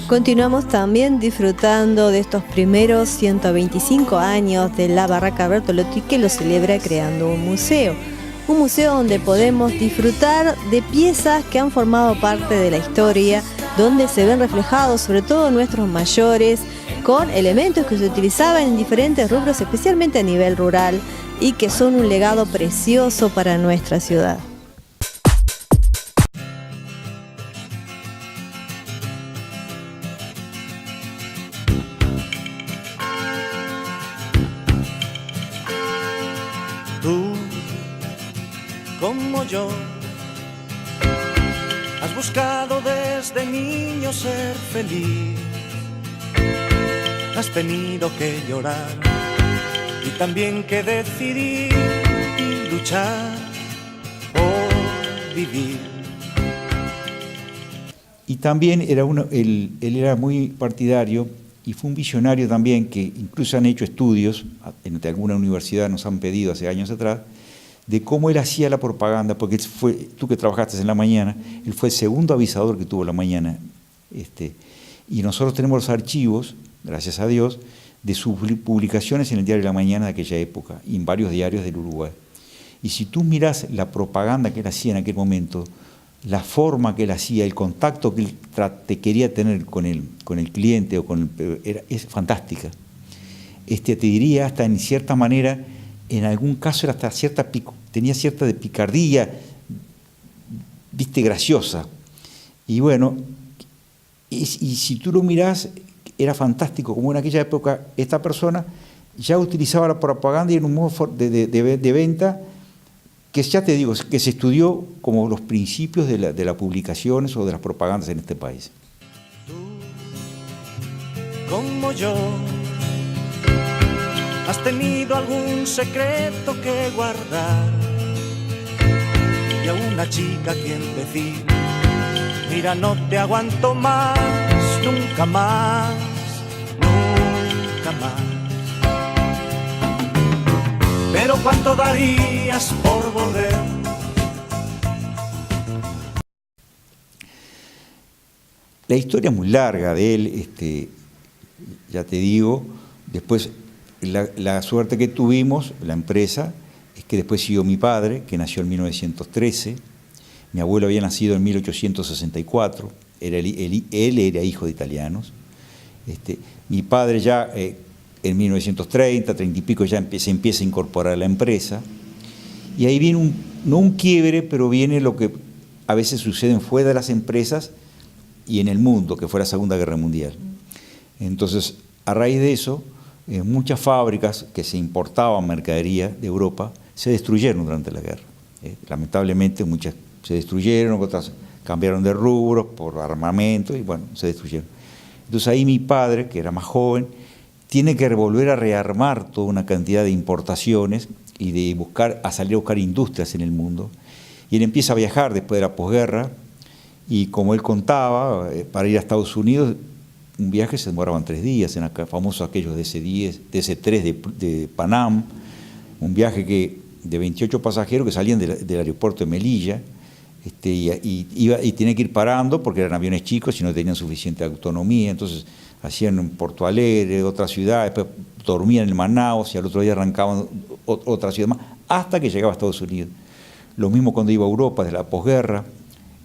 Continuamos también disfrutando de estos primeros 125 años de la Barraca Bertolotti, que lo celebra creando un museo. Un museo donde podemos disfrutar de piezas que han formado parte de la historia, donde se ven reflejados sobre todo nuestros mayores, con elementos que se utilizaban en diferentes rubros, especialmente a nivel rural, y que son un legado precioso para nuestra ciudad. Tú, como yo, has buscado desde niño ser feliz. Has tenido que llorar y también que decidir y luchar por vivir. Y también era él era muy partidario y fue un visionario también, que incluso han hecho estudios, en alguna universidad nos han pedido hace años atrás, de cómo él hacía la propaganda, porque tú que trabajaste en la mañana, él fue el segundo avisador que tuvo la mañana. Y nosotros tenemos los archivos, gracias a Dios, de sus publicaciones en el Diario de la Mañana de aquella época y en varios diarios del Uruguay. Y si tú mirás la propaganda que él hacía en aquel momento, la forma que él hacía, el contacto que él te quería tener con el cliente, es fantástica. Te diría hasta en cierta manera, en algún caso era hasta tenía cierta de picardía, graciosa. Y bueno, y si tú lo mirás, era fantástico, como en aquella época esta persona ya utilizaba la propaganda y en un modo de venta que ya te digo, que se estudió como los principios de las publicaciones o de las propagandas en este país. Tú, como yo, has tenido algún secreto que guardar y a una chica quien decir, mira, no te aguanto más, nunca más, nunca más. Pero ¿cuánto darías por volver? La historia es muy larga de él, ya te digo. Después, la suerte que tuvimos, la empresa, es que después siguió mi padre, que nació en 1913. Mi abuelo había nacido en 1864. Él era hijo de italianos. Mi padre ya en 1930, 30 y pico, ya se empieza a incorporar a la empresa. Y ahí viene no un quiebre, pero viene lo que a veces sucede fuera de las empresas y en el mundo, que fue la Segunda Guerra Mundial. Entonces, a raíz de eso, muchas fábricas que se importaban mercadería de Europa se destruyeron durante la guerra. Lamentablemente muchas se destruyeron, otras cambiaron de rubros por armamento y bueno, se destruyeron. Entonces ahí mi padre, que era más joven, tiene que volver a rearmar toda una cantidad de importaciones y de salir a buscar industrias en el mundo. Y él empieza a viajar después de la posguerra y como él contaba, para ir a Estados Unidos, un viaje se demoraban 3 días, en famosos aquellos DC-3 de Panam, un viaje de 28 pasajeros que salían del aeropuerto de Melilla, y tenía que ir parando porque eran aviones chicos y no tenían suficiente autonomía, entonces hacían en Porto Alegre, otra ciudad, después dormían en Manaus y al otro día arrancaban otra ciudad más, hasta que llegaba a Estados Unidos. Lo mismo cuando iba a Europa desde la posguerra,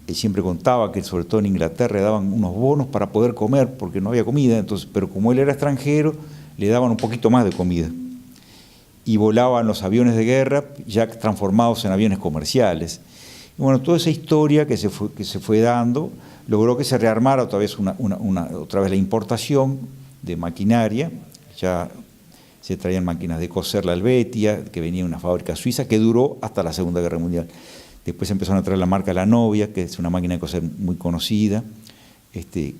él siempre contaba que sobre todo en Inglaterra le daban unos bonos para poder comer porque no había comida, entonces, pero como él era extranjero, le daban un poquito más de comida. Y volaban los aviones de guerra ya transformados en aviones comerciales. Y bueno, toda esa historia que se fue dando logró que se rearmara otra vez, otra vez la importación de maquinaria. Ya se traían máquinas de coser la Helvetia, que venía de una fábrica suiza, que duró hasta la Segunda Guerra Mundial. Después empezaron a traer la marca La Novia, que es una máquina de coser muy conocida, que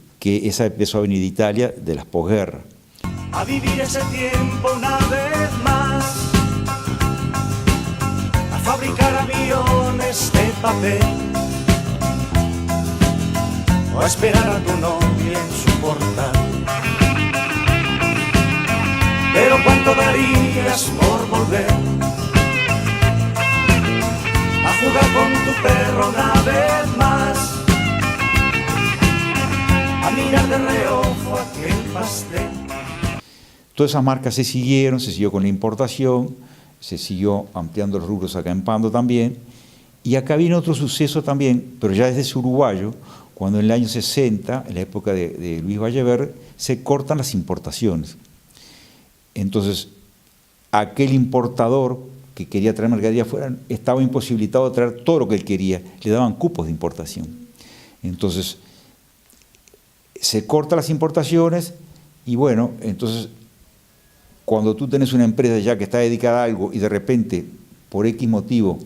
esa empezó a venir de Italia de las posguerras. A vivir ese tiempo una vez más, a fabricar aviones de papel, o a esperar a tu novia en su portal. Pero ¿cuánto darías por volver a jugar con tu perro una vez más, a mirar de reojo Todas esas marcas se siguió con la importación, se siguió ampliando los rubros acá en Pando también. Y acá viene otro suceso también, pero ya desde uruguayo, cuando en el año 60, en la época de Luis Vallever, se cortan las importaciones. Entonces, aquel importador que quería traer mercadería afuera estaba imposibilitado de traer todo lo que él quería, le daban cupos de importación. Entonces, se cortan las importaciones y bueno, entonces, cuando tú tenés una empresa ya que está dedicada a algo y de repente, por X motivo,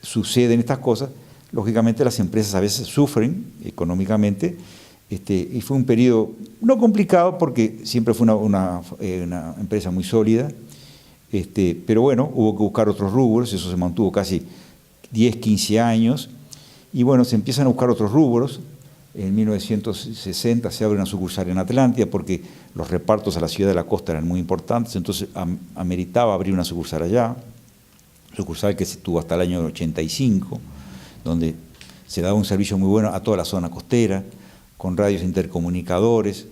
suceden estas cosas, lógicamente las empresas a veces sufren económicamente, y fue un periodo no complicado porque siempre fue una empresa muy sólida, pero bueno, hubo que buscar otros rubros, eso se mantuvo casi 10, 15 años, y bueno, se empiezan a buscar otros rubros. En 1960 se abre una sucursal en Atlántida porque los repartos a la ciudad de la costa eran muy importantes, entonces ameritaba abrir una sucursal allá, sucursal que se estuvo hasta el año 85, donde se daba un servicio muy bueno a toda la zona costera, con radios intercomunicadores,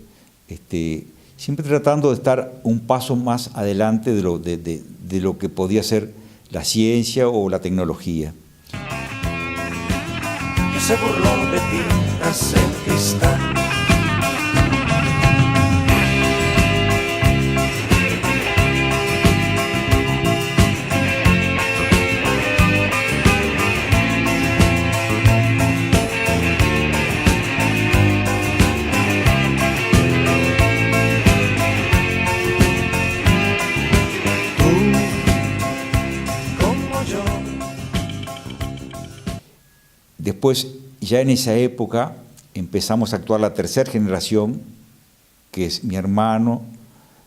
siempre tratando de estar un paso más adelante de lo que podía ser la ciencia o la tecnología. Que se burló de ti tras el cristal. Después, ya en esa época, empezamos a actuar la tercera generación, que es mi hermano,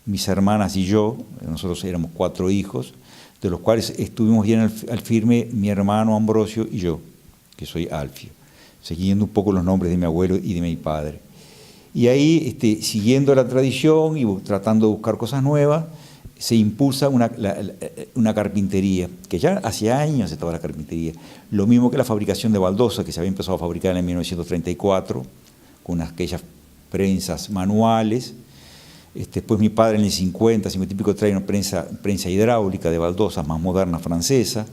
mis hermanas y yo. Nosotros éramos 4 hijos, de los cuales estuvimos bien al firme mi hermano Ambrosio y yo, que soy Alfio, siguiendo un poco los nombres de mi abuelo y de mi padre. Y ahí, siguiendo la tradición y tratando de buscar cosas nuevas, se impulsa una carpintería, que ya hace años estaba la carpintería, lo mismo que la fabricación de baldosa, que se había empezado a fabricar en 1934, con aquellas prensas manuales. Después mi padre en el 50 y pico trae una prensa hidráulica de baldosas más moderna francesa,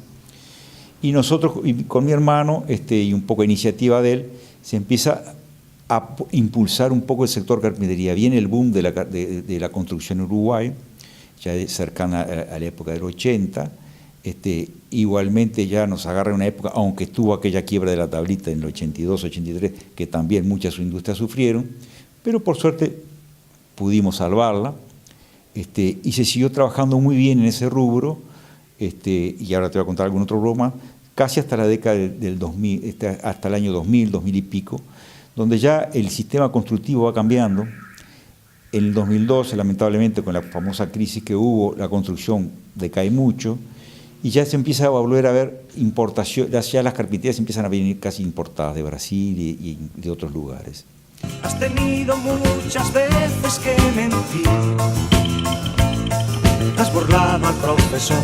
y nosotros, con mi hermano, y un poco de iniciativa de él, se empieza a impulsar un poco el sector carpintería. Viene el boom de la construcción en Uruguay, ya cercana a la época del 80, igualmente ya nos agarra una época, aunque estuvo aquella quiebra de la tablita en el 82, 83, que también muchas industrias sufrieron, pero por suerte pudimos salvarla, y se siguió trabajando muy bien en ese rubro, y ahora te voy a contar algún otro rubro más, casi hasta la década del 2000, hasta el año 2000, 2000 y pico, donde ya el sistema constructivo va cambiando. En el 2012, lamentablemente, con la famosa crisis que hubo, la construcción decae mucho y ya se empieza a volver a ver importación, ya las carpinterías empiezan a venir casi importadas de Brasil y de otros lugares. Has tenido muchas veces que mentir, has burlado al profesor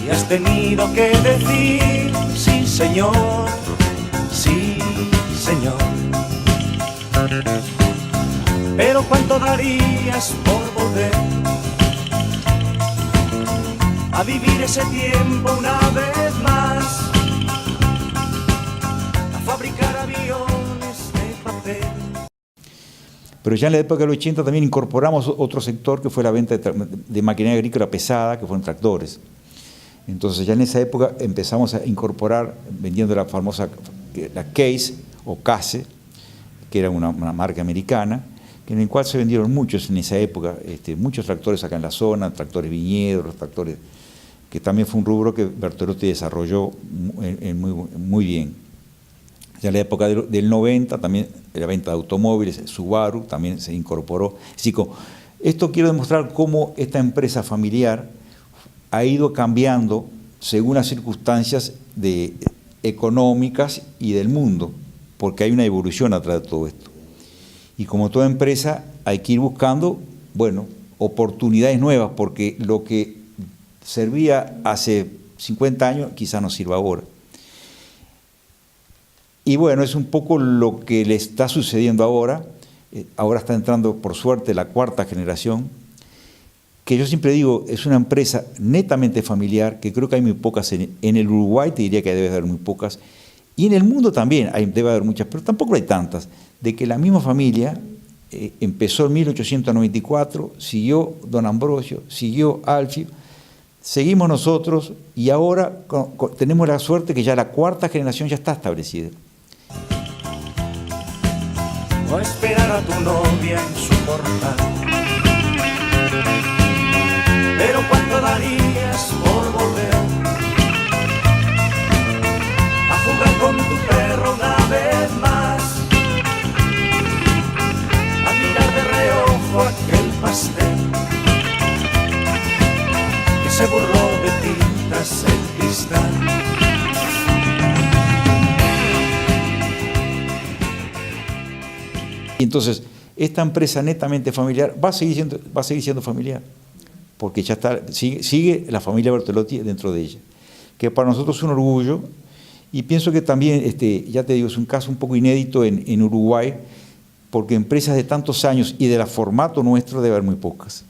y has tenido que decir sí señor, sí señor. Pero ¿cuánto darías por volver a vivir ese tiempo una vez más? A fabricar aviones de papel. Pero ya en la época del 80 también incorporamos otro sector que fue la venta de maquinaria agrícola pesada, que fueron tractores. Entonces ya en esa época empezamos a incorporar, vendiendo la famosa la Case o Case, que era una marca americana, en el cual se vendieron muchos en esa época, muchos tractores acá en la zona, tractores viñedos, tractores, que también fue un rubro que Bertolotti desarrolló muy bien. Ya en la época del 90 también la venta de automóviles, Subaru también se incorporó. Así que esto quiero demostrar cómo esta empresa familiar ha ido cambiando según las circunstancias económicas y del mundo, porque hay una evolución atrás de todo esto. Y como toda empresa hay que ir buscando, bueno, oportunidades nuevas, porque lo que servía hace 50 años quizás no sirva ahora. Y bueno, es un poco lo que le está sucediendo ahora. Ahora está entrando, por suerte, la 4ª generación, que yo siempre digo, es una empresa netamente familiar, que creo que hay muy pocas en el Uruguay, te diría que debe haber muy pocas, y en el mundo también debe haber muchas, pero tampoco hay tantas, de que la misma familia empezó en 1894, siguió don Ambrosio, siguió Alfio, seguimos nosotros y ahora tenemos la suerte que ya la cuarta generación ya está establecida. O esperar a tu novia en su portal. Pero ¿cuánto darías por volver a jugar con tu perro una vez más? A mirar de reojo aquel pastel que se borró de tintas el cristal. Y entonces, esta empresa netamente familiar va a seguir siendo familiar, porque ya está, sigue la familia Bertolotti dentro de ella, que para nosotros es un orgullo, y pienso que también, ya te digo, es un caso un poco inédito en Uruguay, porque empresas de tantos años y del formato nuestro debe haber muy pocas.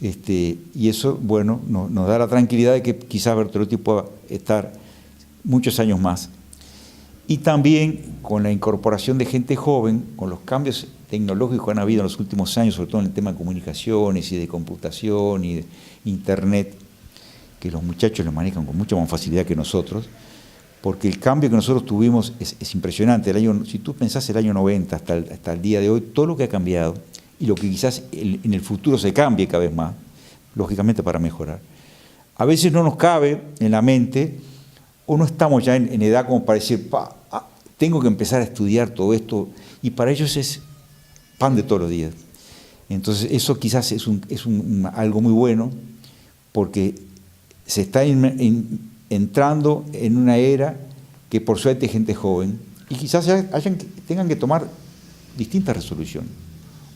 Y eso, bueno, nos da la tranquilidad de que quizás Bertolotti pueda estar muchos años más. Y también con la incorporación de gente joven, con los cambios tecnológicos que han habido en los últimos años, sobre todo en el tema de comunicaciones y de computación y de internet, que los muchachos lo manejan con mucha más facilidad que nosotros, porque el cambio que nosotros tuvimos es impresionante. Si tú pensás el año 90 hasta el día de hoy, todo lo que ha cambiado, y lo que quizás en el futuro se cambie cada vez más, lógicamente para mejorar. A veces no nos cabe en la mente, o no estamos ya en edad como para decir, tengo que empezar a estudiar todo esto, y para ellos es pan de todos los días. Entonces eso quizás es algo muy bueno, porque se está entrando en una era que por suerte hay gente joven, y quizás tengan que tomar distintas resoluciones,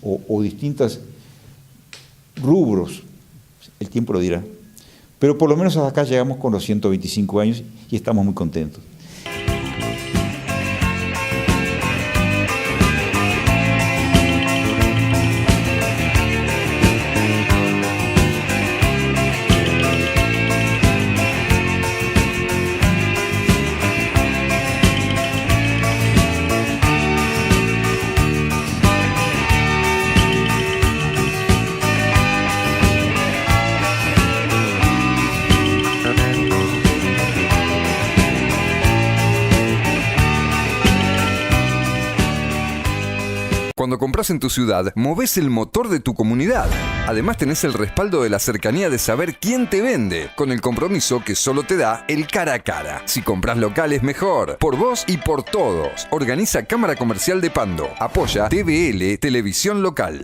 o distintos rubros, el tiempo lo dirá. Pero por lo menos hasta acá llegamos con los 125 años y estamos muy contentos. Cuando compras en tu ciudad, movés el motor de tu comunidad. Además tenés el respaldo de la cercanía de saber quién te vende, con el compromiso que solo te da el cara a cara. Si compras local es mejor, por vos y por todos. Organiza Cámara Comercial de Pando. Apoya TVL Televisión Local.